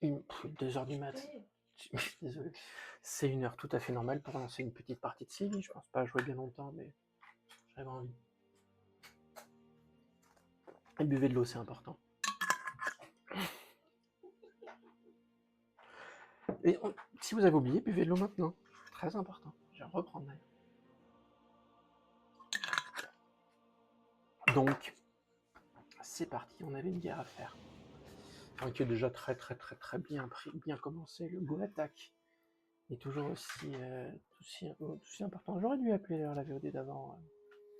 2h du mat. Désolé. C'est une heure tout à fait normale pour lancer une petite partie de Civ. Je pense pas jouer bien longtemps, mais j'avais envie. Et buvez de l'eau, c'est important. Et si vous avez oublié, buvez de l'eau maintenant. Très important. Je vais reprendre d'ailleurs. Donc, c'est parti, on avait une guerre à faire. Qui est déjà très bien commencé. Le Go Attack est toujours aussi important. J'aurais dû appeler d'ailleurs la VOD d'avant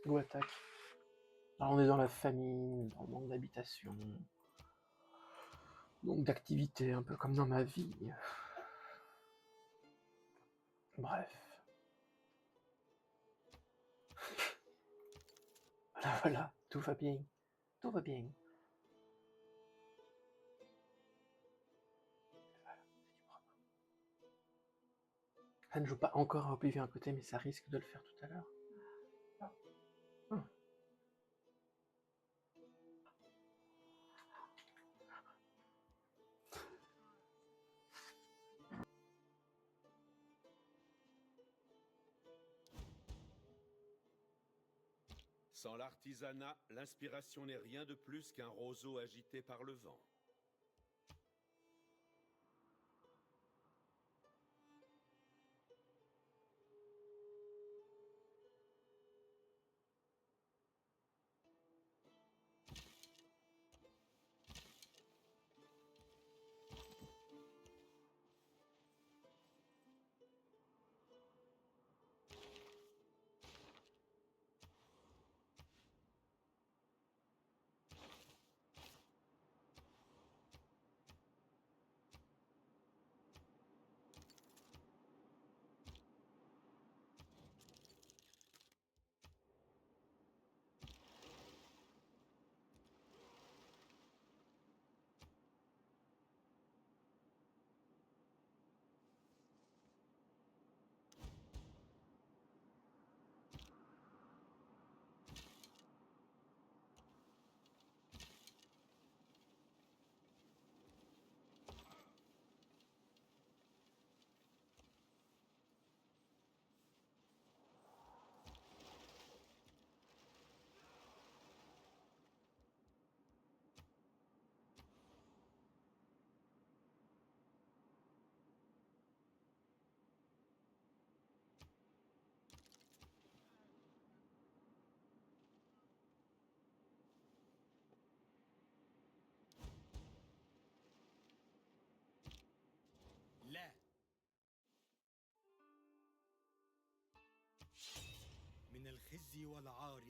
Go Attack. Alors on est dans la famine, dans le manque d'habitation, donc d'activité, un peu comme dans ma vie. Bref. Voilà, tout va bien. Tout va bien. Ça ne joue pas encore à Oblivion à côté, mais ça risque de le faire tout à l'heure. Sans l'artisanat, l'inspiration n'est rien de plus qu'un roseau agité par le vent. لا من الخزي والعار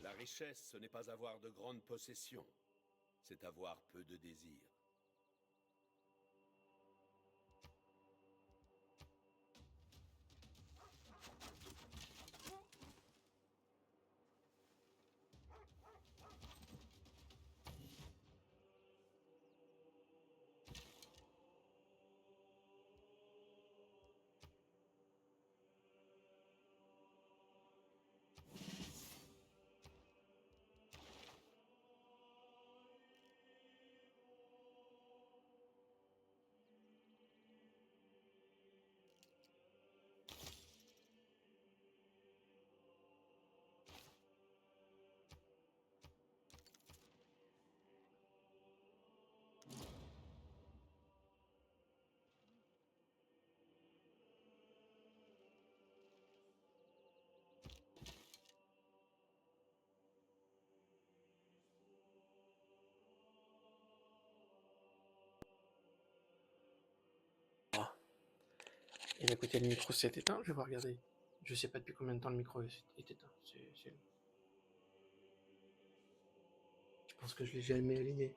La richesse, ce n'est pas avoir de grandes possessions, c'est avoir peu de désirs. Et d'un côté, le micro s'est éteint. Je vais voir regarder. Je sais pas depuis combien de temps le micro est éteint. Je pense que je l'ai jamais allumé.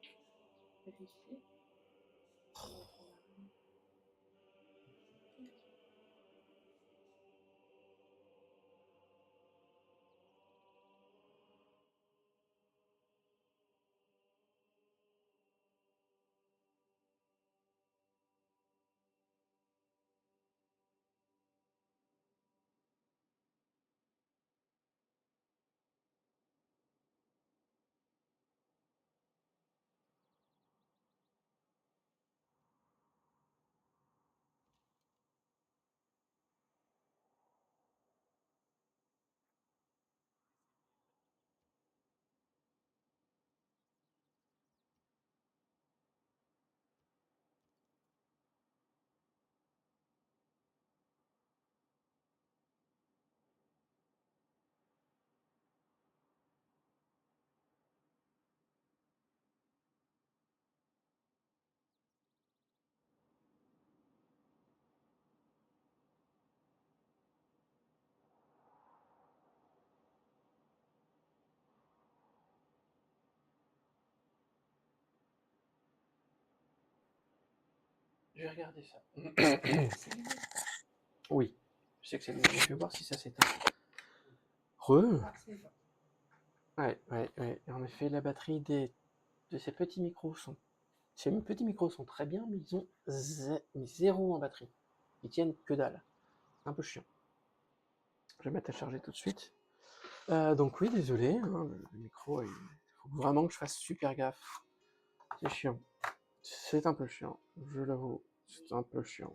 Je vais regarder ça. Oui, je sais que c'est le même. Je vais voir si ça s'éteint. Ouais. Et en effet, la batterie de ces petits micros sont. Ces petits micros sont très bien, mais ils ont zéro en batterie. Ils tiennent que dalle. Un peu chiant. Je vais mettre à charger tout de suite. Donc oui, désolé, hein, le micro, il faut vraiment que je fasse super gaffe. C'est chiant. C'est un peu chiant, je l'avoue. C'est un peu chiant.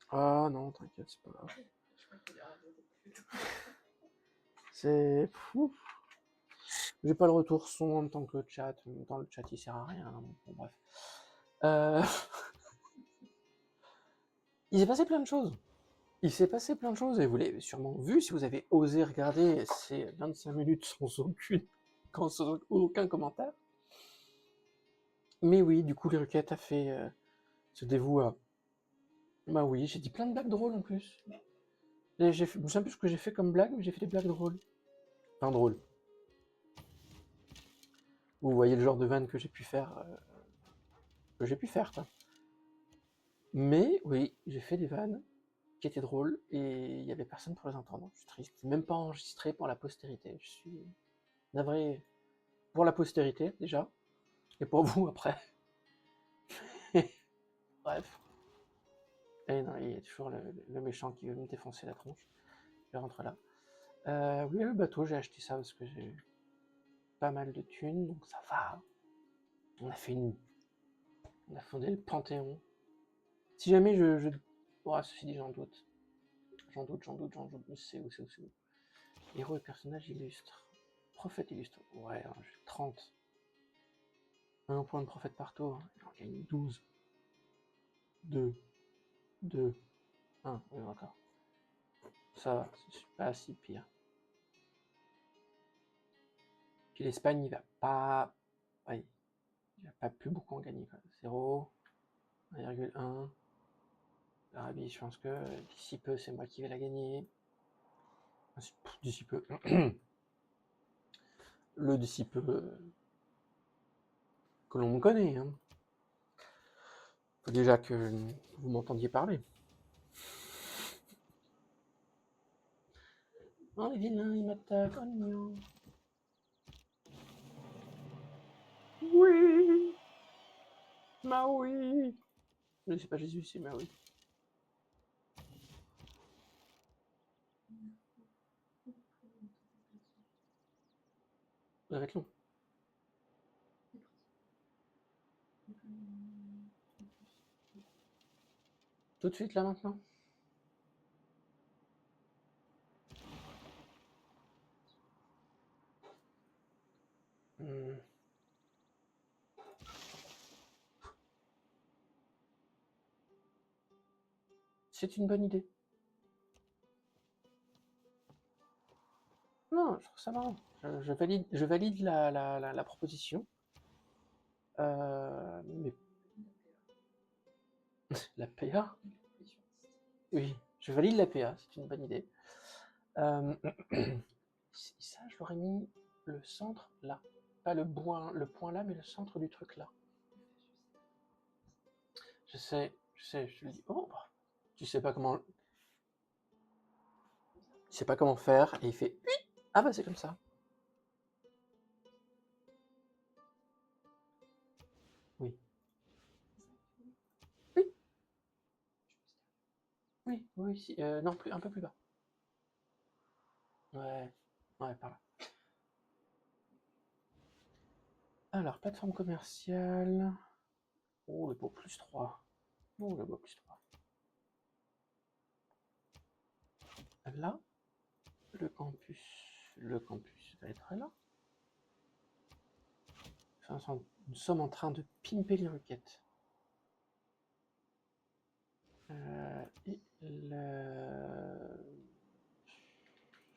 Ah non, t'inquiète, c'est pas grave. C'est fou. J'ai pas le retour son en même temps que le chat. En même temps, le chat il sert à rien. Bon, bref. Il s'est passé plein de choses. Il s'est passé plein de choses et vous l'avez sûrement vu si vous avez osé regarder ces 25 minutes sans aucun commentaire. Mais oui, du coup, les requêtes a fait se dévoue à. Bah oui, j'ai dit plein de blagues drôles en plus. Je me souviens plus ce que j'ai fait comme blague, mais j'ai fait des blagues drôles. Enfin, drôles. Vous voyez le genre de vanne que j'ai pu faire. Quoi. Mais oui, j'ai fait des vannes qui étaient drôles et il y avait personne pour les entendre. Je suis triste. C'est même pas enregistré pour la postérité. Je suis navré pour la postérité déjà et pour vous après. Bref. Et non, il y a toujours le méchant qui veut me défoncer la tronche. Je rentre là. Oui, le bateau, j'ai acheté ça parce que j'ai pas mal de thunes, donc ça va. On a fondé le Panthéon. Si jamais oh, ceci dit, j'en doute. C'est où. Héros et personnages illustres. Prophète illustre. Ouais, j'ai 30. Un point de prophète par tour. J'en gagne 12. 2. 1. Oui, d'accord. Ça va, c'est pas si pire. Puis l'Espagne, il va pas. Ouais, il va pas plus beaucoup en gagner. 0. 1,1. L'Arabie, je pense que d'ici peu, c'est moi qui vais la gagner. D'ici peu. le disciple que l'on me connaît. Hein. Faut déjà que vous m'entendiez parler. Oh, les vilains, ils m'attaquent. Oh non. Oui. Maui. Mais c'est pas Jésus, c'est Maui. Ça va être long. Tout de suite, là, maintenant? C'est une bonne idée. Non, je trouve ça marrant. Je valide la proposition. Mais la PA? Oui, je valide la PA, c'est une bonne idée. Ça, je l'aurais mis le centre là. Pas le point là, mais le centre du truc là. Je sais, je lui dis, oh, tu sais pas comment. Il sait pas comment faire, et il fait, oui, ah bah c'est comme ça. Oui. Oui. Oui, oui, si, non, plus, un peu plus bas. Ouais, ouais, par là. Alors, plateforme commerciale. Oh, le beau plus 3. Oh, le beau plus 3. Là, le campus. Le campus va être là. Enfin, nous sommes en train de pimper les requêtes. Et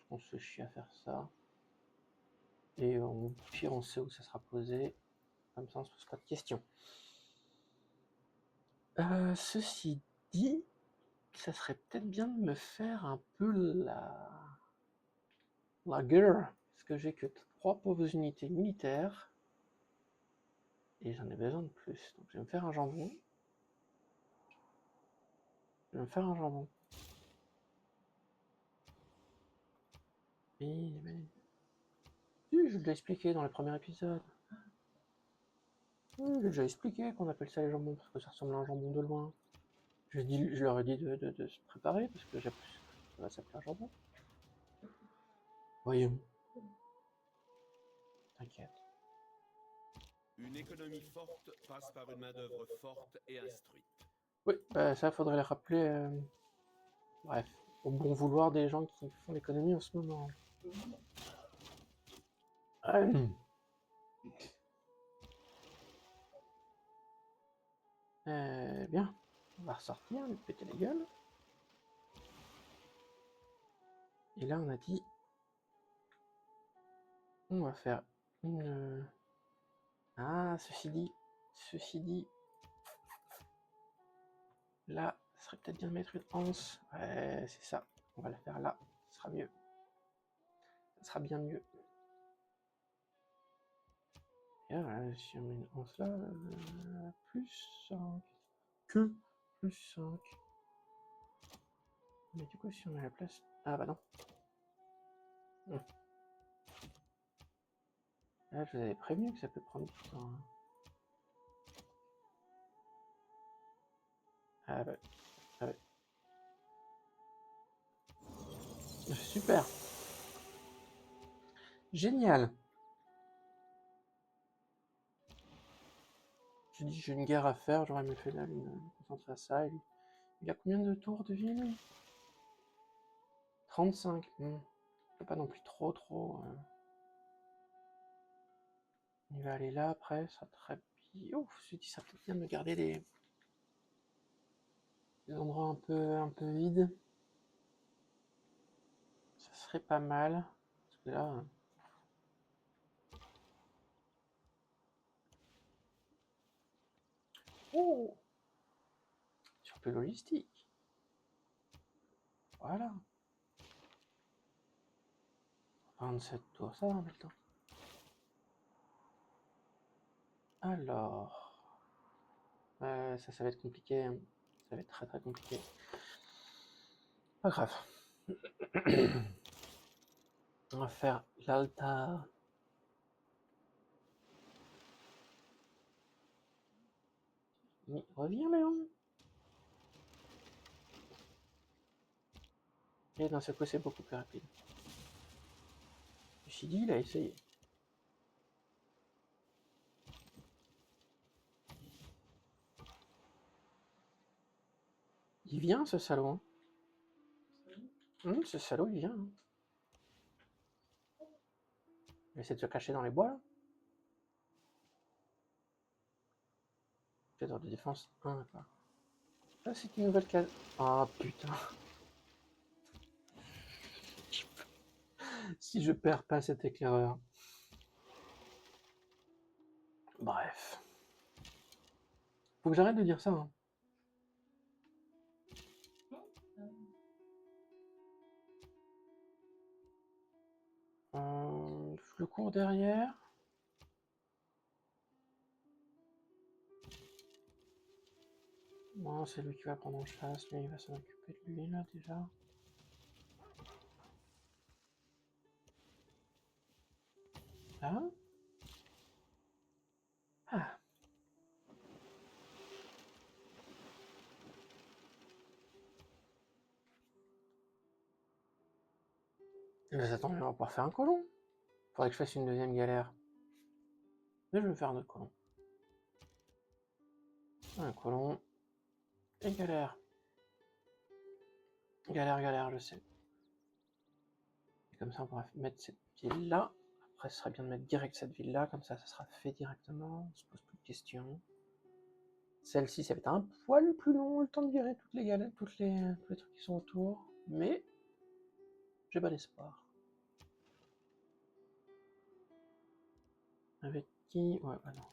on se fait chier à faire ça. Et au pire, on sait où ça sera posé. Comme ça, on se pose pas de questions. Ceci dit, ça serait peut-être bien de me faire un peu la guerre. Parce que j'ai que 3 pauvres unités militaires. Et j'en ai besoin de plus. Donc je vais me faire un jambon. Je vais me faire un jambon. Oui, je l'ai expliqué dans le premier épisode. Oui, j'ai déjà expliqué qu'on appelle ça les jambons parce que ça ressemble à un jambon de loin. Je leur ai dit de se préparer parce que ça va s'appeler un jambon. Voyons. T'inquiète. Une économie forte passe par une main-d'œuvre forte et instruite. Oui, bah ça faudrait les rappeler. Bref, au bon vouloir des gens qui font l'économie en ce moment. Bien, on va ressortir, lui péter la gueule. Et là, on a dit, on va faire une. Ah, ceci dit, là, ça serait peut-être bien de mettre une anse. Ouais, c'est ça. On va la faire là, ça sera mieux. Ça sera bien mieux. Et là, si on met une anse là, plus 5. Que plus 5. Mais du coup, si on met la place. Ah bah non. Là, je vous avais prévenu que ça peut prendre du temps. Hein. Ah bah. Ah ouais. Super. Génial. J'ai dit j'ai une guerre à faire, j'aurais mieux fait là, lui, me concentrer à ça. Il a combien de tours de ville? 35. Pas non plus trop. Il va aller là après, ça très bien. Ouf, je me suis dit ça peut bien de me garder des endroits un peu vides. Ça serait pas mal. Parce que là. Oh! Sur peu logistique. Voilà. 27 tours, ça va maintenant. Alors, ça va être compliqué, hein. Ça va être très très compliqué. Pas grave. On va faire l'altar. Mais reviens, Léon. Et d'un seul coup, c'est beaucoup plus rapide. Je me suis dit, il a essayé. Il vient, ce salaud. Ce salaud, il vient. Il essaie de se cacher dans les bois, là. Cadre de défense 1, quoi. Ah, c'est une nouvelle case. Ah, putain. Si je perds pas cet éclaireur. Bref. Faut que j'arrête de dire ça, hein. Je le cours derrière. Bon, c'est lui qui va prendre en chasse, mais il va s'en occuper de lui, là, déjà. Là. Ah. Mais attends, on va pouvoir faire un colon. Faudrait que je fasse une deuxième galère. Mais je vais faire un autre colon. Un colon. Et galère. Galère, je sais. Et comme ça, on pourra mettre cette ville-là. Après, ce serait bien de mettre direct cette ville-là. Comme ça sera fait directement. On se pose plus de questions. Celle-ci, ça va être un poil plus long, le temps de virer toutes les galères, tous les trucs qui sont autour. Mais j'ai pas d'espoir. Avec qui? Ouais, bah non.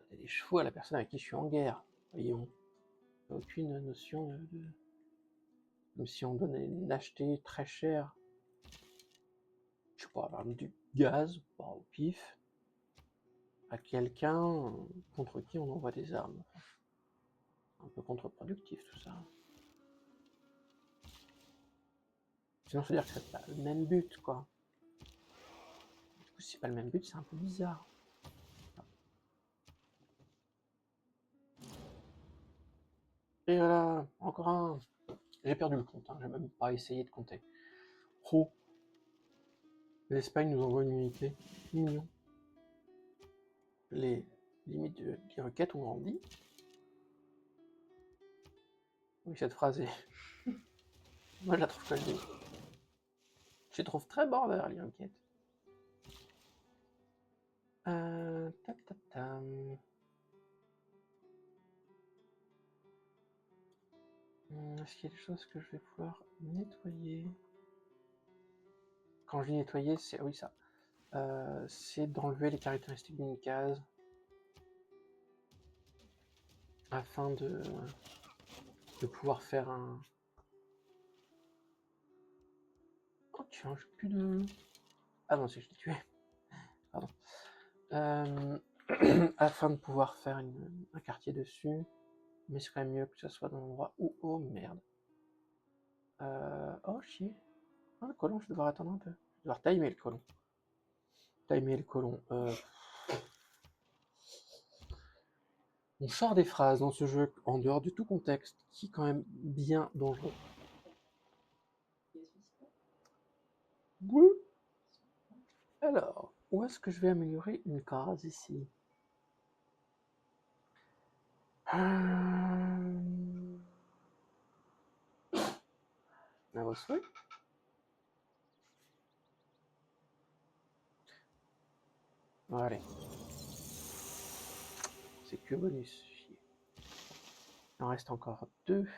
Donner des chevaux à la personne avec qui je suis en guerre. Voyons. Aucune notion de... Comme si on donnait une achetée très chère. Je sais pas, avoir du gaz, pas au pif, à quelqu'un contre qui on envoie des armes. Un peu contre-productif tout ça. Sinon, ça veut dire que c'est pas le même but, quoi. Du coup, si c'est pas le même but, c'est un peu bizarre. Et voilà, encore un. J'ai perdu le compte, hein. J'ai même pas essayé de compter. Oh, l'Espagne nous envoie une unité. Mignon. Les limites des requêtes ont grandi. Oui, cette phrase est... Moi, je la trouve cool. Je les trouve très border, les requêtes. Est-ce qu'il y a des choses que je vais pouvoir nettoyer? Quand je dis nettoyer, c'est... Oui, ça. C'est d'enlever les caractéristiques d'une case afin de pouvoir faire un... Oh tiens, j'ai plus de... Ah non, c'est que je l'ai tué. Pardon. Afin de pouvoir faire un quartier dessus. Mais c'est quand même mieux que ça soit dans l'endroit où... Oh merde. Oh chier. Ah, le colon, je vais devoir attendre un peu. Je vais devoir timer le colon. On sort des phrases dans ce jeu en dehors de tout contexte qui est quand même bien dangereux. Alors, où est-ce que je vais améliorer une case ici? Oui. Allez. C'est que bonus. Il en reste encore 2.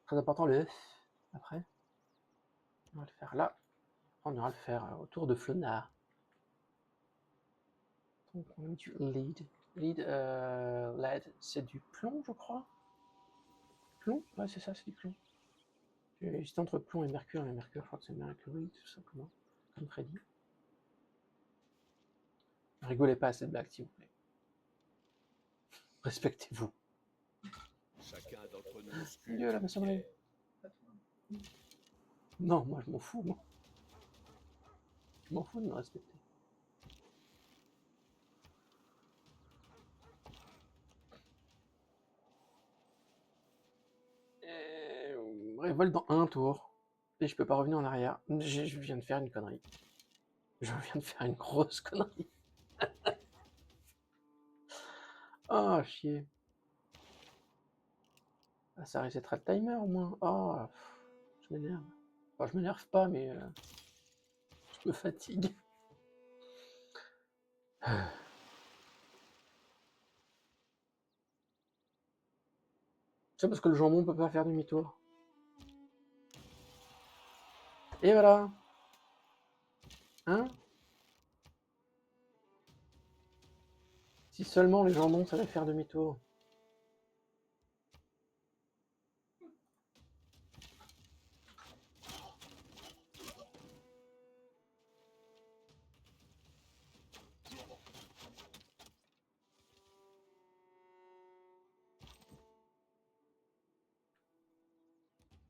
Très important le F. Après. On va le faire là. On ira le faire autour de Flonard. Donc on a du lead. Lead, c'est du plomb, je crois. Plomb? Ouais, c'est ça, c'est du plomb. J'ai hésité entre plomb et mercure, mais mercure, je crois que c'est mercury, tout simplement, comme prédit. Rigolez pas à cette blague, s'il vous plaît. Respectez-vous. Chacun d'entre nous sculpte Dieu, la une maçonnerie. pierre. Non, moi je m'en fous, moi. Je m'en fous de me respecter. Révolte dans un tour. Et je peux pas revenir en arrière. Je viens de faire une connerie. Je viens de faire une grosse connerie. Ah, chier. Ah, ça resettera le timer au moins. Ah, je m'énerve. Enfin, je m'énerve pas, mais je me fatigue. C'est parce que le jambon peut pas faire demi-tour. Et voilà. Hein? Si seulement les jambons savaient faire demi-tour.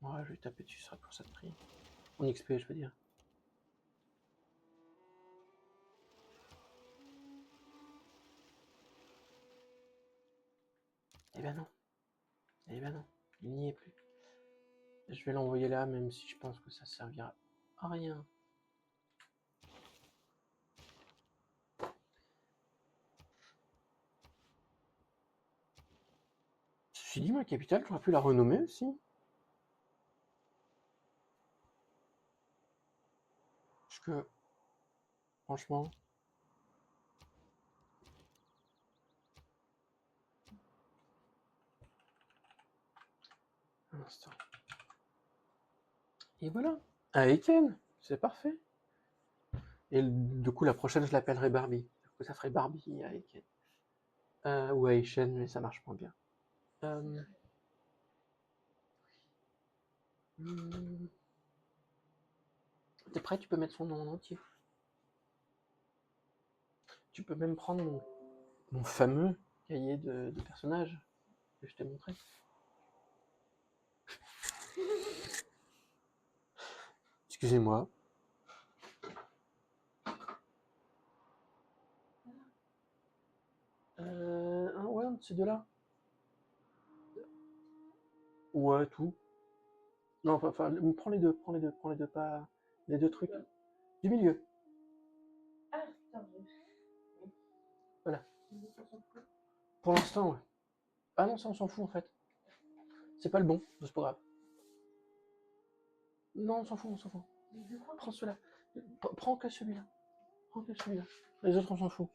Ouais, je vais taper dessus, ce sera pour cette prix. En XP, je veux dire. Eh ben non. Eh ben non. Il n'y est plus. Je vais l'envoyer là, même si je pense que ça servira à rien. Ceci dit, ma capitale, j'aurais pu la renommer aussi. Parce que, franchement... Un instant. Et voilà. À Aiken, c'est parfait. Et du coup, la prochaine, je l'appellerai Barbie. Du coup, ça ferait Barbie à Aiken. Ou à Aichen, mais ça marche moins bien. T'es prêt? Tu peux mettre son nom en entier. Tu peux même prendre mon fameux cahier de personnages que je t'ai montré. Excusez-moi. Ouais, un de ces deux-là. Ouais, tout. Non, enfin, prends les deux, pas les deux trucs. Du milieu. Voilà. Pour l'instant, ouais. Ah non, ça on s'en fout en fait. C'est pas le bon, c'est pas grave. Non, on s'en fout, on s'en fout. Prends celui-là. Prends que celui-là. Prends que celui-là. Les autres, on s'en fout.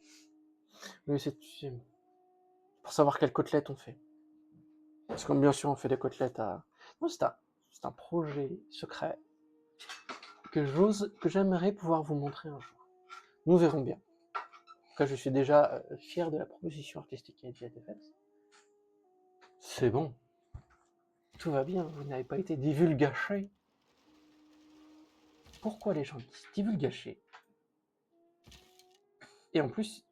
Mais c'est pour savoir quelle côtelette on fait. Parce que bien sûr, on fait des côtelettes à... Non, c'est un projet secret que j'aimerais pouvoir vous montrer un jour. Nous verrons bien. En tout cas, je suis déjà fier de la proposition artistique qui a déjà été faite. C'est bon. Tout va bien, vous n'avez pas été divulgaché. Pourquoi les gens disent divulgaché? Et en plus,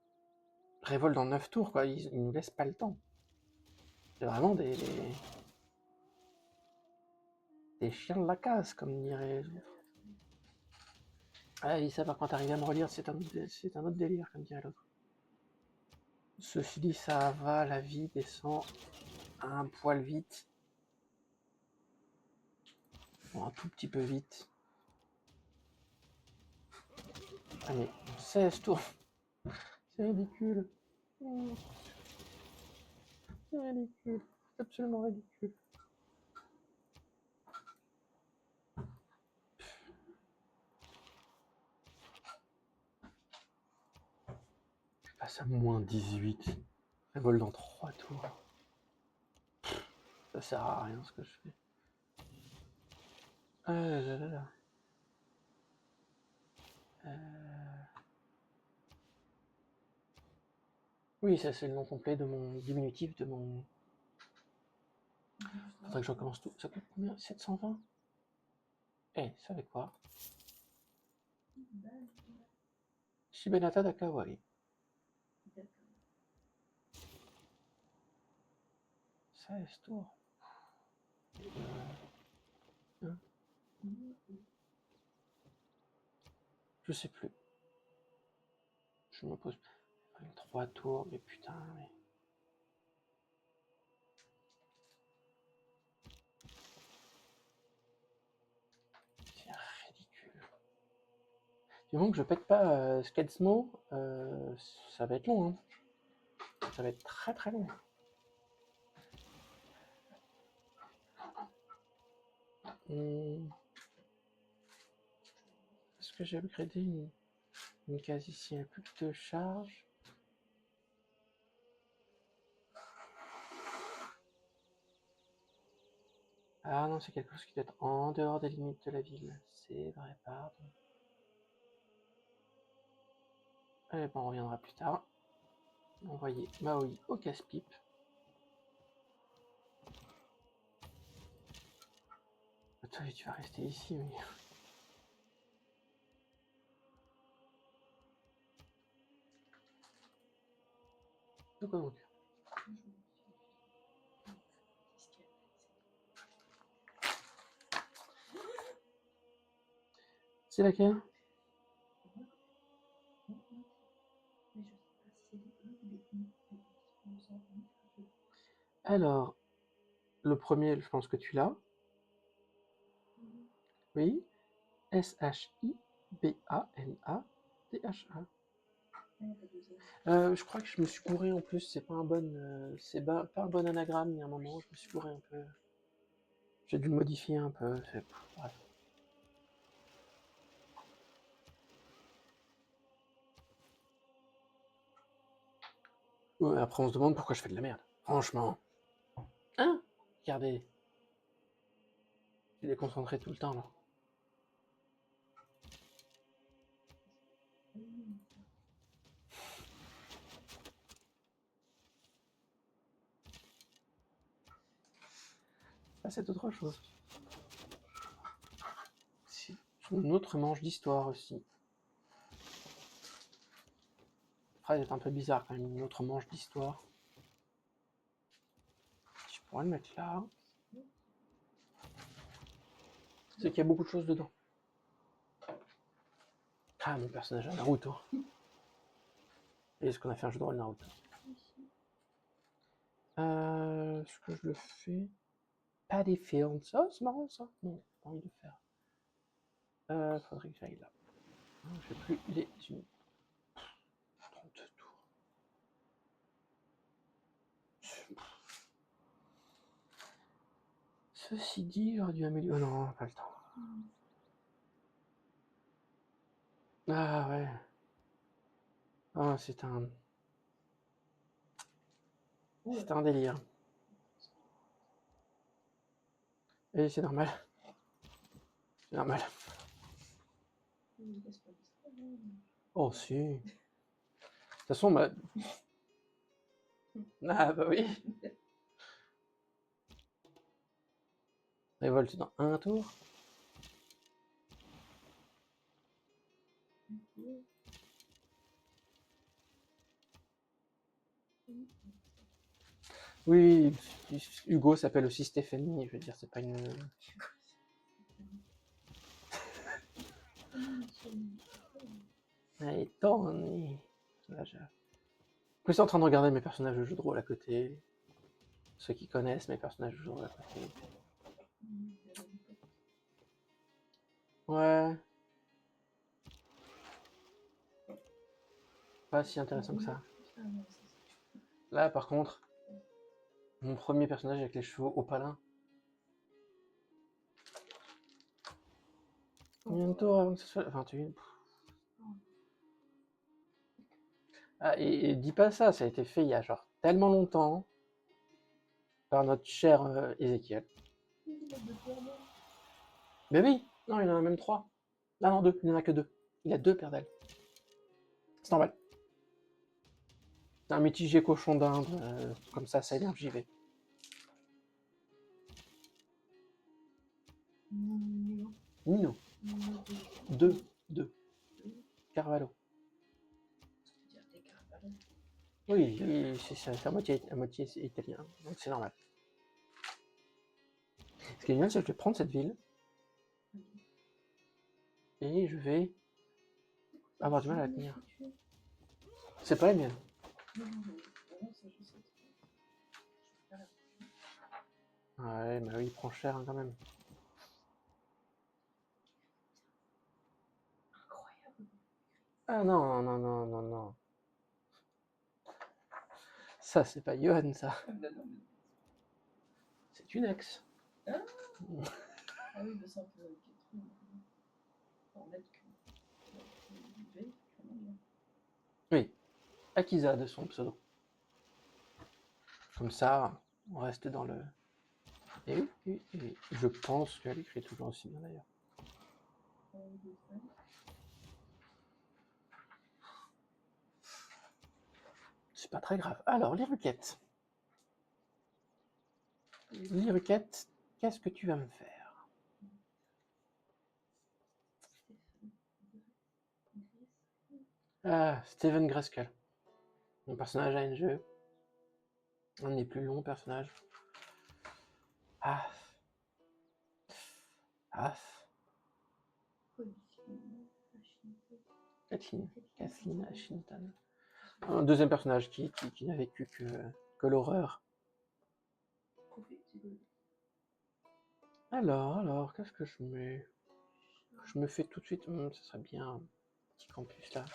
révolte dans 9 tours, quoi. Ils nous laissent pas le temps. C'est vraiment des chiens de la casse, comme diraient les autres. Ah, et ça, par contre, arriver à me relire, c'est un autre délire, comme dirait l'autre. Ceci dit, ça va, la vie descend un poil vite. Bon, un tout petit peu vite. Allez, 16 tours. C'est ridicule. C'est ridicule. C'est absolument ridicule. Je passe à moins 18. Révolte dans 3 tours. Ça sert à rien ce que je fais. Ah là là là là. Oui, ça c'est le nom complet de mon diminutif de mon... Faudrait que je recommence tout. Ça coûte combien? 720? Eh, ça fait quoi? Shibenata Dakawai. 16 tours. Hein, je sais plus. Je me pose 3 tours, mais putain. Mais... c'est ridicule. Du moment que je pète pas Sketsmo, ça va être long. Hein. Ça va être très très long. Est-ce que j'ai upgradé une case ici? Elle n'a plus de charge. Ah non, c'est quelque chose qui doit être en dehors des limites de la ville. C'est vrai, pardon. Eh ben, on reviendra plus tard. Envoyer Maui au casse-pipe. Toi, tu vas rester ici, mais... de quoi donc? C'est laquelle? Alors, le premier, je pense que tu l'as. Oui. S-H-I-B-A-N-A-T-H-A. Je crois que je me suis couré en plus, c'est pas un bon, pas un bon anagramme, il y a un moment, je me suis couré un peu. J'ai dû le modifier un peu, bref. Ouais, après on se demande pourquoi je fais de la merde, franchement. Hein? Regardez. Je suis déconcentré tout le temps là. Ah, c'est autre chose. C'est une autre manche d'histoire aussi. La phrase est un peu bizarre quand même, une autre manche d'histoire. Je pourrais le mettre là. C'est qu'il y a beaucoup de choses dedans. Ah, mon personnage a Naruto. Et est-ce qu'on a fait un jeu de rôle Naruto? Est-ce que je le fais? Paddy Fields. Oh, c'est marrant ça. Non, pas envie de le faire. Faudrait que j'aille là. Je sais plus les unités. 32 tours. Ceci dit, j'aurais dû améliorer. Oh non, pas le temps. Ah ouais. Oh, c'est un délire. Et c'est normal. C'est normal. Oh si. De toute façon, bah... ah bah oui. Révolte dans un tour. Oui, Hugo s'appelle aussi Stéphanie, je veux dire, c'est pas une... Allez, Tony. Là, je suis en train de regarder mes personnages de jeux de rôle à côté. Ceux qui connaissent mes personnages de jeux de rôle à côté. Ouais. Pas si intéressant que ça. Là, par contre, mon premier personnage avec les cheveux opalins. Combien de tours avant que ce soit 21. Ah, et dis pas ça, ça a été fait il y a genre tellement longtemps par notre cher Ézéchiel. Mais oui, non, il en a même 3. Ah non, 2, il n'en a que 2. Il a 2 paires d'ailes. C'est normal. C'est un mitigé cochon d'Inde, comme ça énerve, j'y vais. Nino. 2. Carvalho. Oui, c'est à moitié italien, donc c'est normal. qui est génial, c'est que je vais prendre cette ville et je vais avoir du mal à la tenir. C'est pas la mienne. Ouais, mais oui, il prend cher hein, quand même. Ah non, non, non, non, non. Ça, c'est pas Johan, ça. C'est une ex. Ah oui, mais ça, on peut en mettre que. Oui, Akiza de son pseudo. Comme ça, on reste dans le... Et oui, oui, oui. Je pense qu'elle écrit toujours aussi bien d'ailleurs. C'est pas très grave. Alors, les requêtes. Les requêtes, qu'est-ce que tu vas me faire? Ah, Steven Greskel. Mon personnage ANG. Un des plus longs personnages. Ah. Ah. Kathleen Ashington. Un deuxième personnage qui n'a vécu que l'horreur. Alors, qu'est-ce que je mets? Je me fais tout de suite, ça serait bien un petit campus là.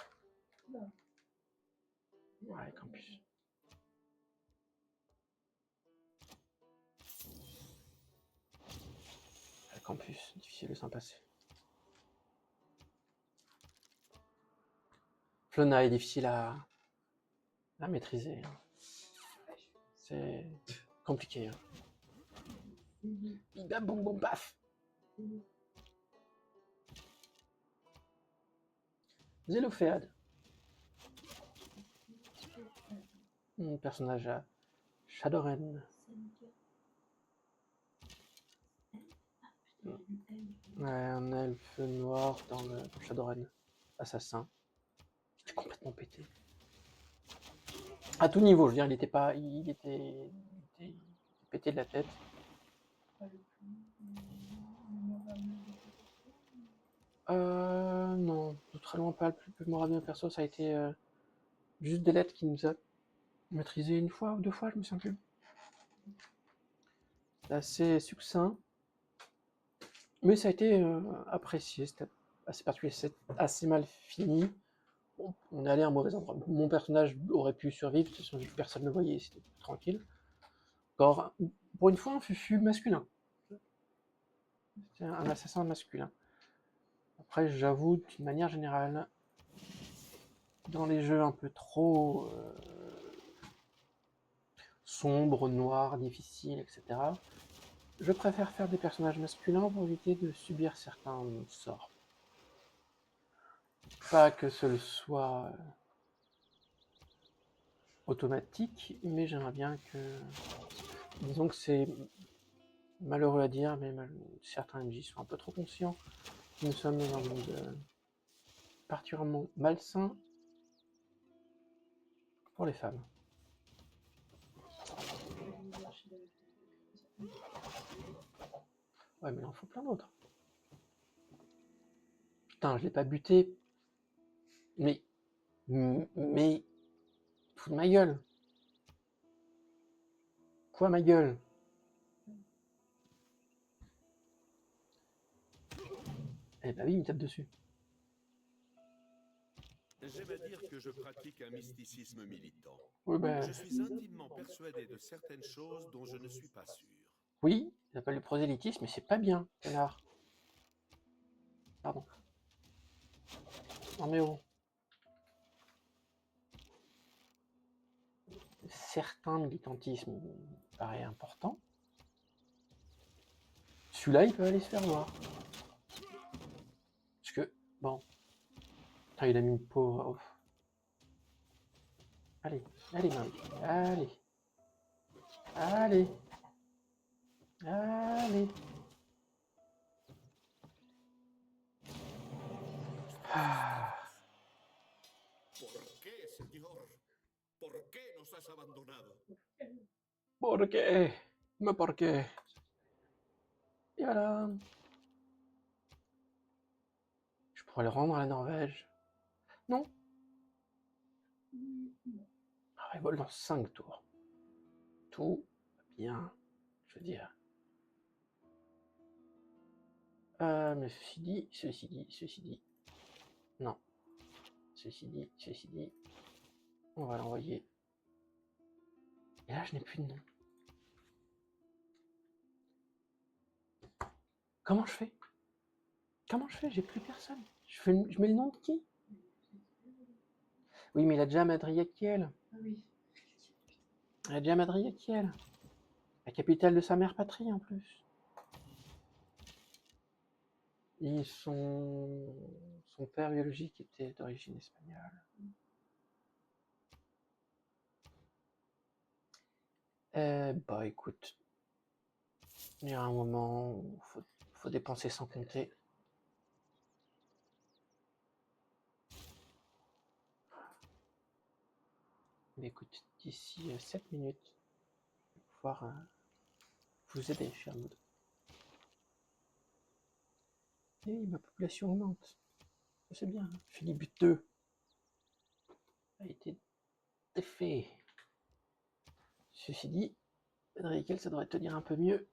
Ouais, campus. Le campus, difficile de s'en passer. Flona est difficile à maîtriser. C'est compliqué. Bam, boum, boum, paf. Zélophéade. Un personnage à Shadowrun. Ouais, un elfe noir dans le Shadowrun. Assassin. Il était complètement pété. À tout niveau, je veux dire, il était pété de la tête. Non, de très loin pas le plus mémorable perso, ça a été juste des lettres qui nous a maîtrisé une fois ou deux fois, je me souviens plus. C'est assez succinct, mais ça a été apprécié, c'était assez particulier, c'est assez mal fini. Bon, on est allé à un mauvais endroit. Mon personnage aurait pu survivre, de toute façon, personne ne le voyait, c'était tranquille. Encore, pour une fois, un fufu masculin. C'est un assassin masculin. Après, j'avoue, d'une manière générale, dans les jeux un peu trop sombres, noirs, difficiles, etc., je préfère faire des personnages masculins pour éviter de subir certains sorts. Pas que ce soit automatique, mais j'aimerais bien que... Disons que c'est malheureux à dire, mais certains MJ sont un peu trop conscients. Nous sommes dans un monde particulièrement malsain pour les femmes. Ouais, mais il en faut plein d'autres. Putain, je l'ai pas buté. Mais... Fous de ma gueule. Quoi, ma gueule? Eh bah oui, il me tape dessus. J'aime à dire que je pratique un mysticisme militant. Oui, bah... Je suis intimement persuadé de certaines choses dont je ne suis pas sûr. Oui, ça s'appelle le prosélytisme, mais c'est pas bien, connard. Pardon. Non mais oh. Certains militantismes paraît important. Celui-là, il peut aller se faire voir. Parce que, bon... Putain, il a mis une pauvre off. Allez, allez, man. Allez. Allez. Allez. Ah. ¿Por qué, Señor? ¿Por qué nos has abandonado? ¿Por qué? ¿Me por qué? Et voilà. Je pourrais le rendre à la Norvège. Non. Non. Révolte dans 5 tours. Tout bien, je veux dire. Mais ceci dit. Non. Ceci dit. On va l'envoyer. Et là, je n'ai plus de nom. Comment je fais? J'ai plus personne. Je mets le nom de qui? Oui, mais il a déjà Madriakiel. Ah oui. Il a déjà Madriakiel. La capitale de sa mère patrie, en plus. Et son père biologique était d'origine espagnole. Bah écoute, il y a un moment où faut dépenser sans compter. Mais écoute, d'ici 7 minutes, je vais pouvoir vous aider, cher Mood. Et oui, ma population augmente. C'est bien. Philippe 2 a été défait. Ceci dit, Madriakiel, ça devrait tenir un peu mieux.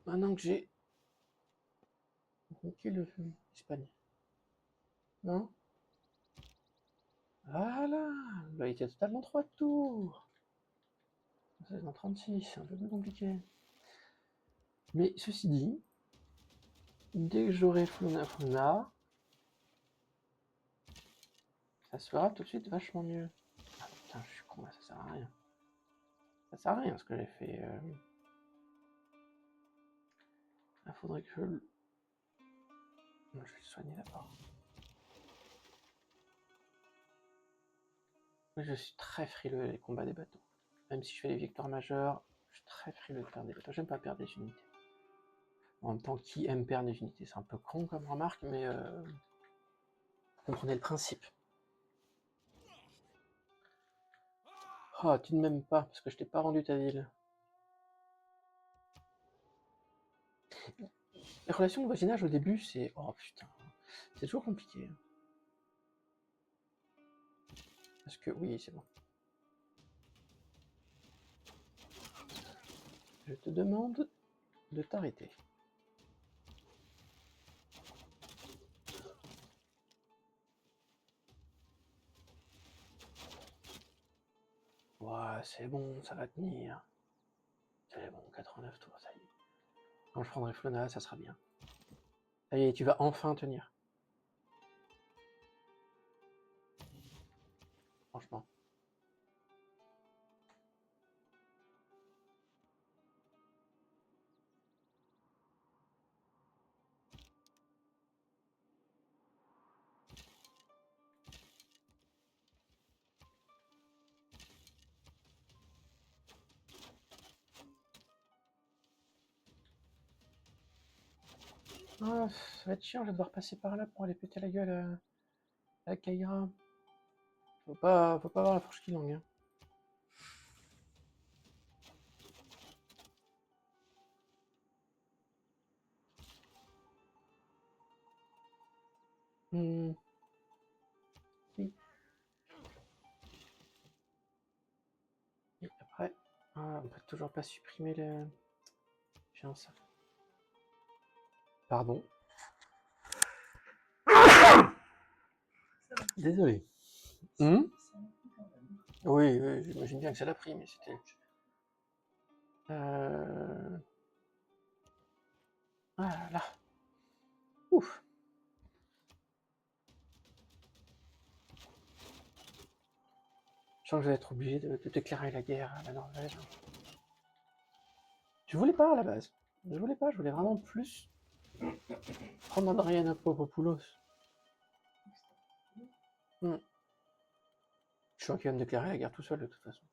Maintenant que j'ai conquis l'Espagne. Non? Voilà, il a été totalement 3 tours. C'est dans 36, c'est un peu plus compliqué. Mais ceci dit, dès que j'aurai Flona, ça se fera tout de suite vachement mieux. Ah putain, je suis con, là, ça sert à rien. Ça sert à rien ce que j'ai fait. Il faudrait que je le... Non, je vais le soigner d'abord. Je suis très frileux des combats des bateaux. Même si je fais des victoires majeures, je suis très frileux de perdre des bateaux. J'aime pas perdre des unités. En même temps, qui aime perdre des unités? C'est un peu con comme remarque, mais vous comprenez le principe. Oh, tu ne m'aimes pas, parce que je t'ai pas rendu ta ville. Les relations de voisinage au début, c'est... Oh putain, c'est toujours compliqué. Parce que... Oui, c'est bon. Je te demande de t'arrêter. Ouais, c'est bon, ça va tenir. C'est bon, 89 tours, ça y est. Quand je prendrai Flona, ça sera bien. Ça y est, tu vas enfin tenir. Franchement. Ah, ça va être chiant, je vais devoir passer par là pour aller péter la gueule à Kaira. Faut pas avoir la fourche qui langue. Hein. Oui. Et après, on peut toujours pas supprimer le... J'ai un ça. Pardon. Désolé. Oui, j'imagine bien que ça l'a pris, mais c'était... Ah là. Ouf. Je sens que je vais être obligé de déclarer la guerre à la Norvège. Je voulais pas à la base. Je voulais vraiment plus prendre Adriana Popopoulos. Je sens qu'il va me déclarer la guerre tout seul de toute façon.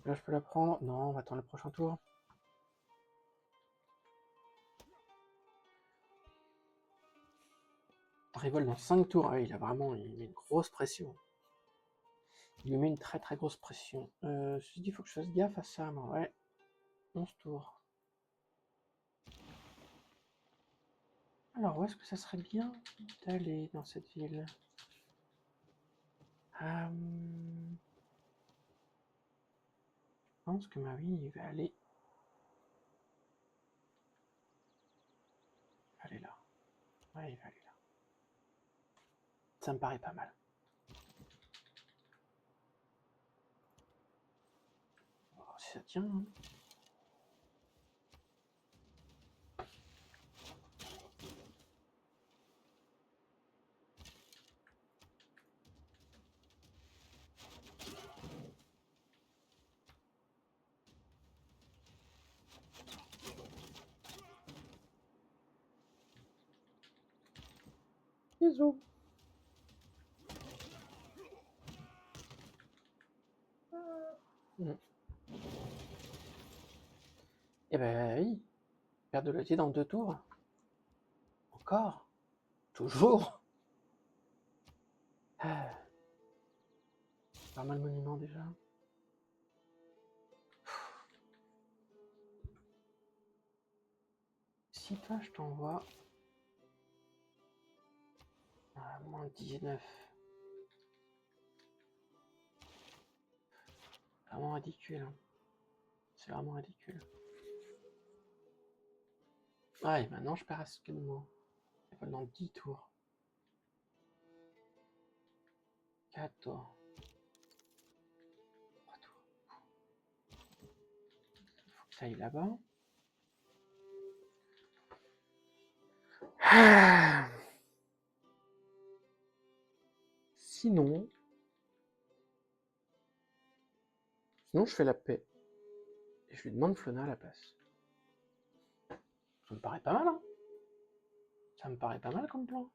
Là je peux la prendre. Non, on va attendre le prochain tour. Révolte dans 5 tours. Ah, il met une grosse pression. Il lui met une très très grosse pression. Ceci dit, il faut que je fasse gaffe à ça, moi. Ouais. 11 tours. Alors, où est-ce que ça serait bien d'aller dans cette ville? Je pense que Maui, il va aller là. Ouais, il va aller là. Ça me paraît pas mal. On va voir si ça tient. Hein. Bisous. Eh ben oui, perte de loyer dans 2 tours. Encore? Toujours? Ah. Pas mal monument déjà. Si toi je t'envoie à moins 19. Vraiment ridicule. Hein. C'est vraiment ridicule. Ah, et maintenant je perds ce de moi. Dans 10 tours. 4 tours. 3 tours. Faut que ça aille là-bas. Ah. Sinon, je fais la paix. Et je lui demande Flona à la place. Ça me paraît pas mal, hein. Ça me paraît pas mal comme plan.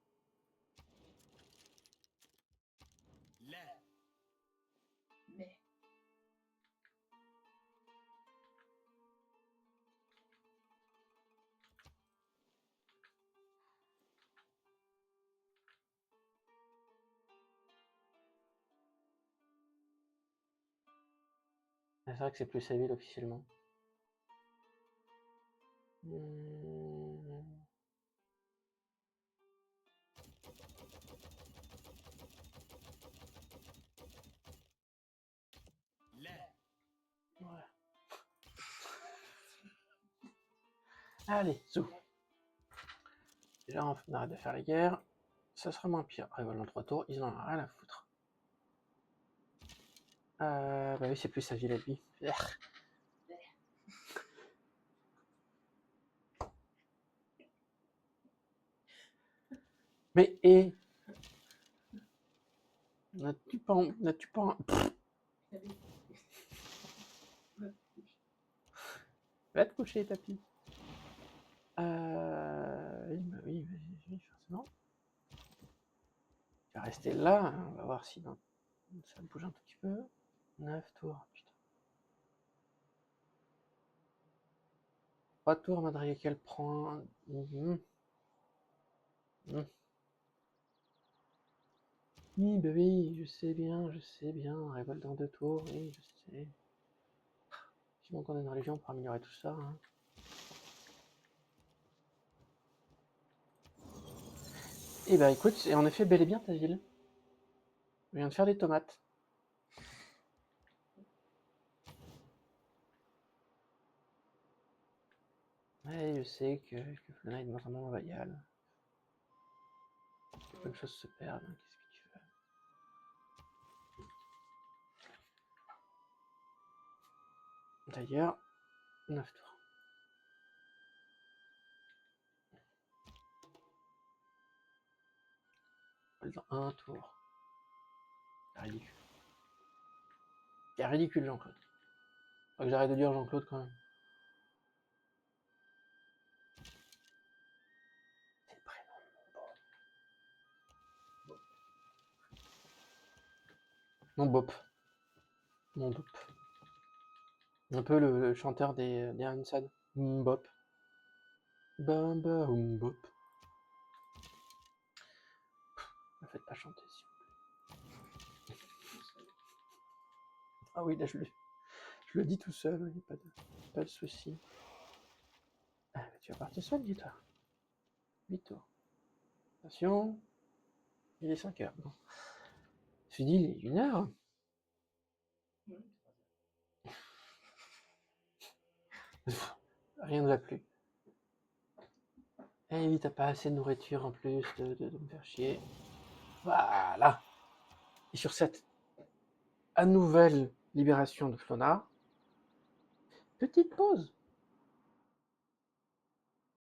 Mais. C'est vrai que c'est plus sa ville officiellement. Ouais. Allez, zou. Déjà, on arrête de faire les guerres. Ça sera moins pire. Révolte dans 3 tours, ils en ont rien à foutre. Bah oui, c'est plus sa ville à lui. Mais et n'as-tu pas Va te coucher, papy. Oui, forcément. Il va rester là. Hein, on va voir si ça bouge un tout petit peu. 9 tours, putain. 3 tours, Madrigal qu'elle prend. Oui, bah oui, je sais bien. Révolte dans 2 tours, oui, je sais. Si on est dans la Légion pour améliorer tout ça. Hein. Et bah écoute, c'est en effet bel et bien ta ville. Je viens de faire des tomates. Ouais, je sais que Flona est dans un monde royal. Beaucoup de choses se perdent, hein, qu'est-ce que tu veux. D'ailleurs, 9 tours. Dans un tour. C'est ridicule. C'est ridicule, Jean-Claude. Faut que j'arrête de dire Jean-Claude quand même. C'est le prénom de mon Bop. Mon Bop. Un peu le chanteur des Hansad. Bop. Bamba Bop. Ne faites pas chanter, s'il vous plaît. Ah oui, là je le dis tout seul, il n'y a pas de. pas de souci. Ah, tu vas partir soigner, toi. Vite. Attention. Il est 5 heures. Bon. Je me suis dit, il est 1 heure. Rien ne va plus. Eh oui, t'as pas assez de nourriture en plus de me faire chier. Voilà. Et sur cette nouvelle libération de Flona, petite pause.